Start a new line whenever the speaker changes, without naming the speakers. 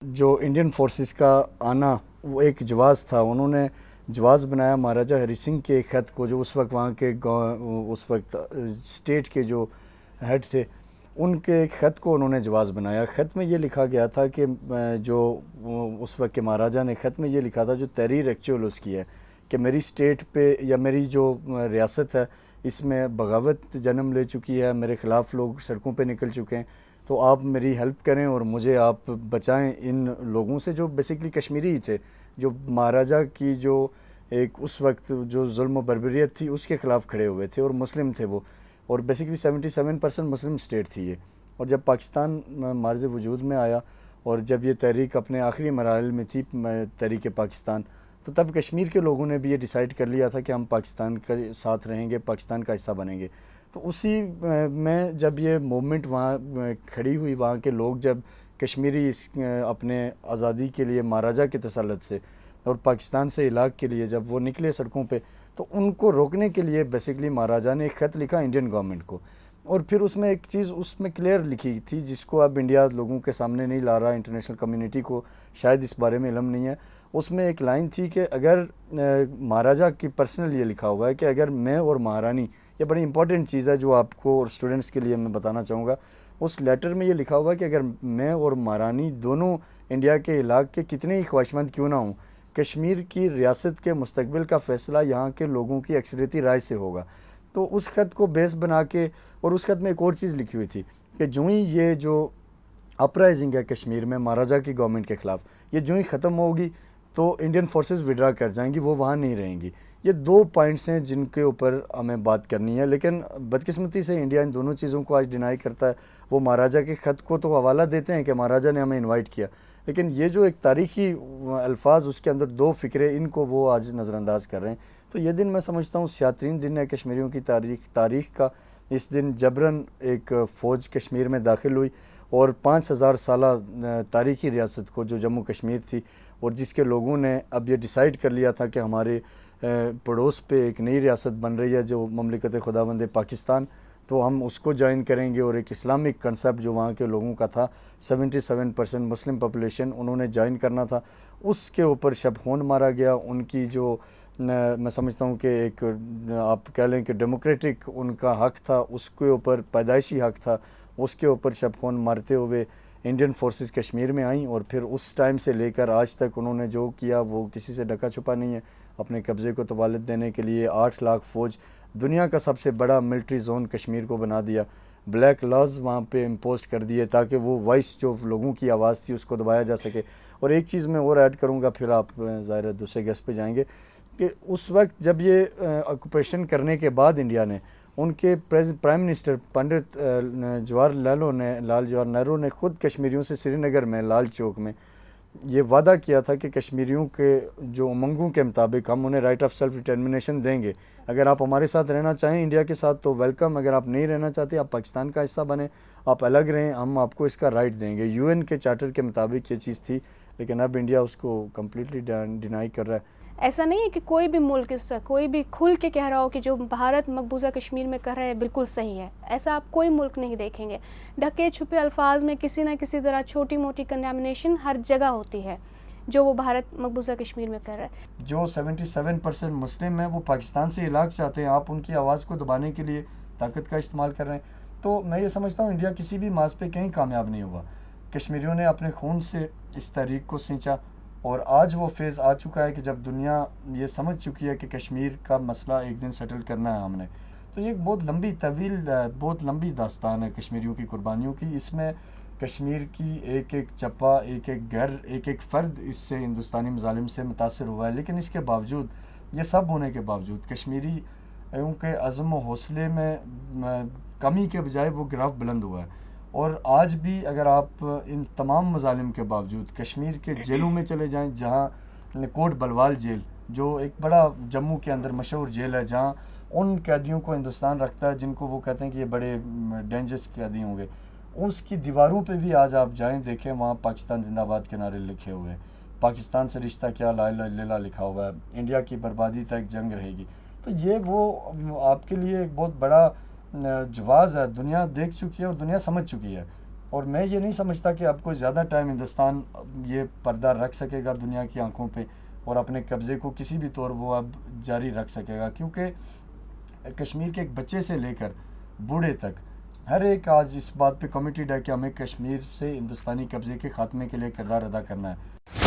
جو Indian forces کا آنا وہ ایک جواز تھا. انہوں نے جواز بنایا مہاراجہ ہری سنگھ کے خط کو، جو اس وقت وہاں کے اس وقت اسٹیٹ کے جو ہیڈ تھے، ان کے ایک خط کو انہوں نے جواز بنایا. خط میں یہ لکھا گیا تھا کہ جو اس وقت کے مہاراجہ نے خط میں یہ لکھا تھا، جو تحریر ایکچوئل اس کی ہے کہ میری اسٹیٹ پہ یا میری جو ریاست ہے اس میں بغاوت جنم لے چکی ہے، میرے خلاف لوگ سڑکوں پہ نکل چکے ہیں، تو آپ میری ہیلپ کریں اور مجھے آپ بچائیں ان لوگوں سے جو بیسیکلی کشمیری ہی تھے، جو مہاراجہ کی جو ایک اس وقت جو ظلم و بربریت تھی اس کے خلاف کھڑے ہوئے تھے، اور مسلم تھے وہ، اور بیسیکلی 77% مسلم اسٹیٹ تھی یہ. اور جب پاکستان معرض وجود میں آیا اور جب یہ تحریک اپنے آخری مراحل میں تھی، تحریک پاکستان، تو تب کشمیر کے لوگوں نے بھی یہ ڈیسائیڈ کر لیا تھا کہ ہم پاکستان کے ساتھ رہیں گے، پاکستان کا حصہ بنیں گے. تو اسی میں جب یہ موومنٹ وہاں کھڑی ہوئی، وہاں کے لوگ جب کشمیری اپنے آزادی کے لیے مہاراجہ کے تسلط سے اور پاکستان سے علاق کے لیے جب وہ نکلے سڑکوں پہ، تو ان کو روکنے کے لیے بیسیکلی مہاراجہ نے ایک خط لکھا انڈین گورنمنٹ کو. اور پھر اس میں ایک چیز اس میں کلیئر لکھی تھی جس کو اب انڈیا لوگوں کے سامنے نہیں لا رہا، انٹرنیشنل کمیونٹی کو شاید اس بارے میں علم نہیں ہے. اس میں ایک لائن تھی کہ اگر مہاراجہ کی پرسنل یہ لکھا ہوا ہے کہ اگر میں اور مہارانی، یہ بڑی امپورٹنٹ چیز ہے جو آپ کو اور اسٹوڈنٹس کے لیے میں بتانا چاہوں گا، اس لیٹر میں یہ لکھا ہوا ہے کہ اگر میں اور مہارانی دونوں انڈیا کے علاق کے کتنے ہی خواہشمند کیوں نہ ہوں، کشمیر کی ریاست کے مستقبل کا فیصلہ یہاں کے لوگوں کی اکثریتی رائے سے ہوگا. تو اس خط کو بیس بنا کے، اور اس خط میں ایک اور چیز لکھی ہوئی تھی کہ جو ہی یہ جو اپرائزنگ ہے کشمیر میں مہاراجہ کی گورنمنٹ کے خلاف، یہ جو ہی ختم ہوگی تو انڈین فورسز وڈرا کر جائیں گی، وہ وہاں نہیں رہیں گی. یہ دو پوائنٹس ہیں جن کے اوپر ہمیں بات کرنی ہے، لیکن بدقسمتی سے انڈیا ان دونوں چیزوں کو آج ڈینائی کرتا ہے. وہ مہاراجہ کے خط کو تو حوالہ دیتے ہیں کہ مہاراجہ نے ہمیں انوائٹ کیا، لیکن یہ جو ایک تاریخی الفاظ اس کے اندر دو فکرے، ان کو وہ آج نظر انداز کر رہے ہیں. تو یہ دن میں سمجھتا ہوں سیاہ دن ہے کشمیریوں کی تاریخ کا. اس دن جبراً ایک فوج کشمیر میں داخل ہوئی اور 5000 سالہ تاریخی ریاست کو جو جموں کشمیر تھی، اور جس کے لوگوں نے اب یہ ڈیسائیڈ کر لیا تھا کہ ہمارے پڑوس پہ ایک نئی ریاست بن رہی ہے جو مملکت خداوند پاکستان، تو ہم اس کو جوائن کریں گے. اور ایک اسلامک کنسیپٹ جو وہاں کے لوگوں کا تھا، 77% مسلم پاپولیشن انہوں نے جوائن کرنا تھا، اس کے اوپر شب خون مارا گیا. ان کی جو میں سمجھتا ہوں کہ ایک آپ کہہ لیں کہ ڈیموکریٹک ان کا حق تھا، اس کے اوپر پیدائشی حق تھا، اس کے اوپر شب خون مارتے ہوئے انڈین فورسز کشمیر میں آئیں. اور پھر اس ٹائم سے لے کر آج تک انہوں نے جو کیا وہ کسی سے ڈھکا چھپا نہیں ہے. اپنے قبضے کو توالت دینے کے لیے 8 لاکھ فوج، دنیا کا سب سے بڑا ملٹری زون کشمیر کو بنا دیا، بلیک لاز وہاں پہ امپوز کر دیے تاکہ وہ وائس جو لوگوں کی آواز تھی اس کو دبایا جا سکے. اور ایک چیز میں اور ایڈ کروں گا، پھر آپ ظاہر ہے دوسرے گیس پہ جائیں گے، کہ اس وقت جب یہ آکوپیشن کرنے کے بعد انڈیا نے، ان کے پرائم منسٹر پنڈت لال جواہر نہرو نے خود کشمیریوں سے سری نگر میں لال چوک میں یہ وعدہ کیا تھا کہ کشمیریوں کے جو امنگوں کے مطابق ہم انہیں رائٹ آف سیلف ڈٹرمنیشن دیں گے. اگر آپ ہمارے ساتھ رہنا چاہیں انڈیا کے ساتھ تو ویلکم، اگر آپ نہیں رہنا چاہتے آپ پاکستان کا حصہ بنیں، آپ الگ رہیں، ہم آپ کو اس کا رائٹ دیں گے. UN کے چارٹر کے مطابق یہ چیز تھی، لیکن اب انڈیا اس کو کمپلیٹلی ڈینائی کر رہا ہے.
ایسا نہیں ہے کہ کوئی بھی ملک اس طرح کوئی بھی کھل کے کہہ رہا ہو کہ جو بھارت مقبوضہ کشمیر میں کر رہا ہے بالکل صحیح ہے. ایسا آپ کوئی ملک نہیں دیکھیں گے. ڈھکے چھپے الفاظ میں کسی نہ کسی طرح چھوٹی موٹی کنڈیمنیشن ہر جگہ ہوتی ہے جو وہ بھارت مقبوضہ کشمیر میں کر رہا ہے.
جو 77% مسلم ہیں وہ پاکستان سے علاق چاہتے ہیں، آپ ان کی آواز کو دبانے کے لیے طاقت کا استعمال کر رہے ہیں. تو میں یہ سمجھتا ہوں انڈیا کسی بھی ماز پہ کہیں کامیاب نہیں ہوا. کشمیریوں نے اپنے خون سے اس تحریک کو سینچا، اور آج وہ فیز آ چکا ہے کہ جب دنیا یہ سمجھ چکی ہے کہ کشمیر کا مسئلہ ایک دن سیٹل کرنا ہے ہم نے. تو یہ ایک بہت لمبی طویل بہت لمبی داستان ہے کشمیریوں کی قربانیوں کی. اس میں کشمیر کی ایک ایک چپا، ایک ایک گھر، ایک ایک فرد اس سے ہندوستانی مظالم سے متاثر ہوا ہے. لیکن اس کے باوجود، یہ سب ہونے کے باوجود، کشمیریوں کے عزم و حوصلے میں کمی کے بجائے وہ گراف بلند ہوا ہے. اور آج بھی اگر آپ ان تمام مظالم کے باوجود کشمیر کے جیلوں میں چلے جائیں، جہاں کوٹ بلوال جیل جو ایک بڑا جموں کے اندر مشہور جیل ہے، جہاں ان قیدیوں کو ہندوستان رکھتا ہے جن کو وہ کہتے ہیں کہ یہ بڑے ڈینجرس قیدی ہوں گے، اس کی دیواروں پہ بھی آج آپ جائیں دیکھیں، وہاں پاکستان زندہ باد کے نعرے لکھے ہوئے ہیں، پاکستان سے رشتہ کیا، لا الہ الا اللہ لکھا ہوا ہے، انڈیا کی بربادی تک جنگ رہے گی. تو یہ وہ آپ کے لیے ایک بہت بڑا جواز ہے. دنیا دیکھ چکی ہے اور دنیا سمجھ چکی ہے اور میں یہ نہیں سمجھتا کہ اب کوئی زیادہ ٹائم ہندوستان یہ پردہ رکھ سکے گا دنیا کی آنکھوں پہ اور اپنے قبضے کو کسی بھی طور وہ اب جاری رکھ سکے گا، کیونکہ کشمیر کے ایک بچے سے لے کر بوڑھے تک ہر ایک آج اس بات پہ کمیٹیڈ ہے کہ ہمیں کشمیر سے ہندوستانی قبضے کے خاتمے کے لیے کردار ادا کرنا ہے۔